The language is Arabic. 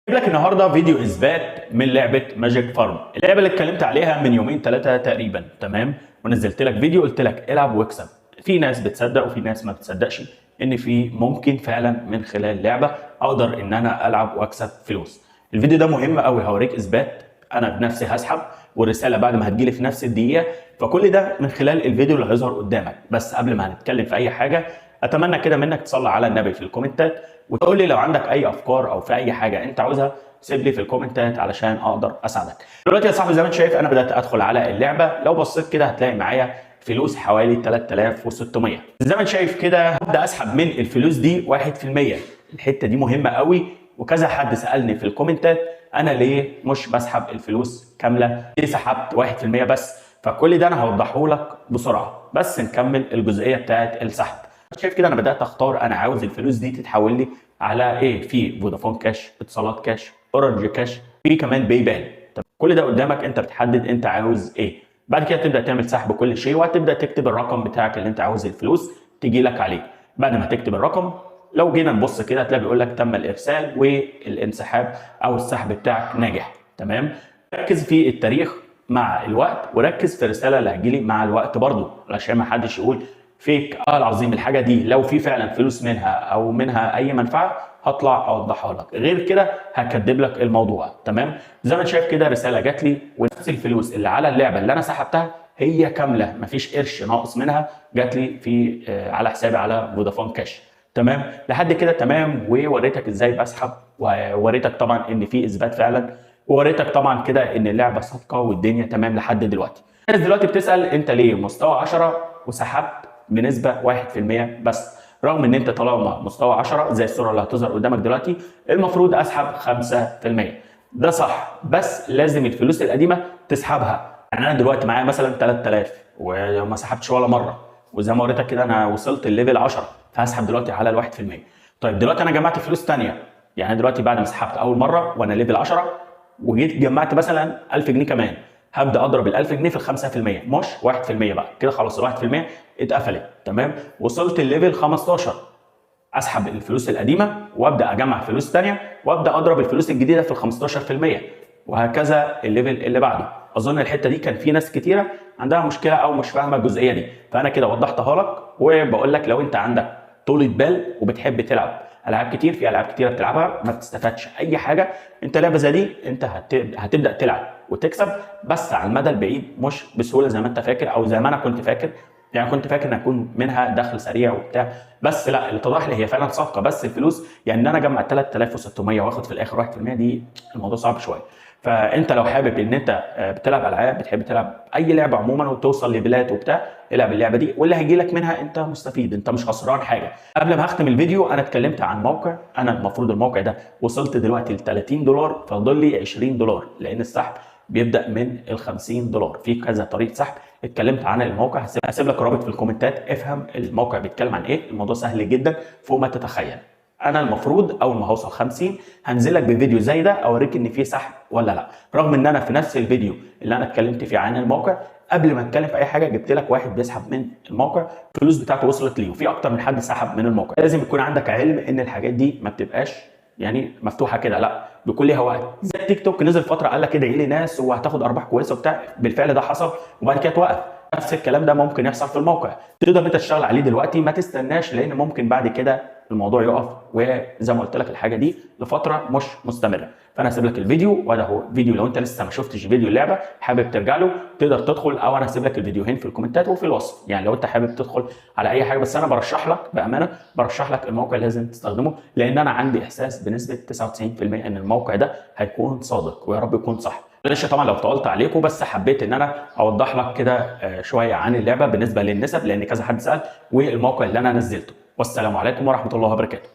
جايب لك النهارده فيديو اثبات من لعبه ماجيك فارم، اللعبه اللي اتكلمت عليها من يومين ثلاثه تقريبا. تمام، ونزلت لك فيديو قلت لك العب واكسب. في ناس بتصدق وفي ناس ما بتصدقش ان في ممكن فعلا من خلال لعبه اقدر ان انا العب واكسب فلوس. الفيديو ده مهم قوي، هوريك اثبات انا بنفسي هسحب والرساله بعد ما هتجيلي في نفس الدقيقه. فكل ده من خلال الفيديو اللي هيظهر قدامك. بس قبل ما هنتكلم في اي حاجه اتمنى كده منك تصلي على النبي في الكومنتات وتقول لي لو عندك اي افكار او في اي حاجه انت عاوزها سيب لي في الكومنتات علشان اقدر اساعدك. دلوقتي يا صاحبي زي ما انت شايف انا بدات ادخل على اللعبه، لو بصيت كده هتلاقي معايا فلوس حوالي 3600. زي ما انت شايف كده هبدا اسحب من الفلوس دي 1%. الحته دي مهمه قوي، وكذا حد سالني في الكومنتات انا ليه مش بسحب الفلوس كامله، ليه سحبت 1% بس. فكل ده انا هوضحه لك بسرعه، بس نكمل الجزئيه بتاعت السحب. شايف كده انا بدات اختار انا عاوز الفلوس دي تتحول لي على ايه، في فودافون كاش، اتصالات كاش، اورنج كاش، في كمان باي بال. طب كل ده قدامك، انت بتحدد انت عاوز ايه. بعد كده تبدا تعمل سحب كل شيء، وهتبدا تكتب الرقم بتاعك اللي انت عاوز الفلوس تيجي لك عليه. بعد ما تكتب الرقم لو جينا نبص كده هتلاقي بيقول لك تم الارسال والانسحاب او السحب بتاعك ناجح. تمام، ركز في التاريخ مع الوقت، وركز في الرساله اللي هتجيلي مع الوقت برضو علشان ما حدش يقول فيك. العظيم الحاجه دي لو في فعلا فلوس منها او منها اي منفعه هطلع اوضحها لك، غير كده هكدب لك الموضوع. تمام، زي ما انت شايف كده رساله جات لي، ونفس الفلوس اللي على اللعبه اللي انا سحبتها هي كامله، مفيش قرش ناقص منها، جات لي في على حسابي على فودافون كاش. تمام لحد كده تمام، ووريتك ازاي بسحب، ووريتك طبعا ان في اثبات فعلا، ووريتك طبعا كده ان اللعبه صادقه والدنيا تمام لحد دلوقتي. الناس دلوقتي بتسال انت ليه مستوى 10 وسحبت بنسبه 1% بس، رغم ان انت طالما مستوى 10 زي الصوره اللي هتظهر قدامك دلوقتي المفروض اسحب 5%. ده صح، بس لازم الفلوس القديمه تسحبها. يعني انا دلوقتي معايا مثلا 3000 وما سحبتش ولا مره، وزي ما وريتك كده انا وصلت الليفل 10، فهسحب دلوقتي على ال 1%. طيب دلوقتي انا جمعت فلوس ثانيه، يعني دلوقتي بعد ما سحبت اول مره وانا ليفل 10 وجيت جمعت مثلا 1000 جنيه كمان، هبدا اضرب ال 1000 جنيه في ال 5%، مش 1% بقى كده، خلاص ال 1% اتقفلت. تمام، وصلت الليفل 15، اسحب الفلوس القديمه وابدا اجمع فلوس ثانيه وابدا اضرب الفلوس الجديده في ال 15%، وهكذا الليفل اللي بعده. اظن الحته دي كان في ناس كتيره عندها مشكله او مش فاهمه الجزئيه دي، فانا كده وضحتها لك. وبقول لك لو انت عندك طولة بال وبتحب تلعب العاب كتير، في العاب كتيره بتلعبها ما بتستفادش اي حاجه، انت لعبه زي دي انت هتبدا تلعب وتكسب، بس على المدى البعيد مش بسهوله زي ما انت فاكر او زي ما انا كنت فاكر. يعني كنت فاكر ان هيكون منها دخل سريع وبتاع، بس لا، اللي اتضح لي هي فعلا صفقه، بس الفلوس يعني ان انا اجمع 3600 واخد في الاخر 1%، دي الموضوع صعب شويه. فانت لو حابب ان انت بتلعب العاب، بتحب تلعب اي لعبه عموما وتوصل ليفلات وبتاع، العب اللعبه دي واللي هيجي لك منها انت مستفيد، انت مش خسران حاجه. قبل ما اختم الفيديو انا اتكلمت عن موقع، انا المفروض الموقع ده وصلت دلوقتي ل 30$، فاضل لي 20$، لان السحب بيبدا من ال 50$. في كذا طريقه سحب اتكلمت عن الموقع، هسيب لك رابط في الكومنتات، افهم الموقع بيتكلم عن ايه. الموضوع سهل جدا فوق ما تتخيل. انا المفروض اول ما هوصل 50 هنزل لك بفيديو زي ده اوريك ان في سحب ولا لا، رغم ان انا في نفس الفيديو اللي انا اتكلمت فيه عن الموقع قبل ما اتكلم في اي حاجه جبت لك واحد بيسحب من الموقع الفلوس بتاعته وصلت ليه، وفي اكتر من حد سحب من الموقع. لازم يكون عندك علم ان الحاجات دي ما بتبقاش يعني مفتوحه كده، لا بيكون ليها وقت. زي التيك توك نزل فتره قال لك ادعي لي ناس وهتاخد ارباح كويسه وبتاع، بالفعل ده حصل وبعد كده توقف. نفس الكلام ده ممكن يحصل في الموقع، تقدر انت تشتغل عليه دلوقتي، ما تستناش، لان ممكن بعد كده الموضوع يقف، وزي ما قلت لك الحاجه دي لفتره مش مستمره. فانا هسيب لك الفيديو، وده هو فيديو لو انت لسه ما شفتش فيديو اللعبه حابب ترجع له تقدر تدخل، او انا هسيب لك الفيديوهين في الكومنتات وفي الوصف، يعني لو انت حابب تدخل على اي حاجه. بس انا برشح لك بامانه، برشح لك الموقع لازم تستخدمه، لان انا عندي احساس بنسبه 99% ان الموقع ده هيكون صادق، ويا رب يكون صح. معلش طبعا لو طولت عليكم، بس حبيت ان انا اوضح لك كده شويه عن اللعبه بالنسبه للنسب، لان كذا حد سال، والموقع اللي انا نزلته. والسلام عليكم ورحمه الله وبركاته.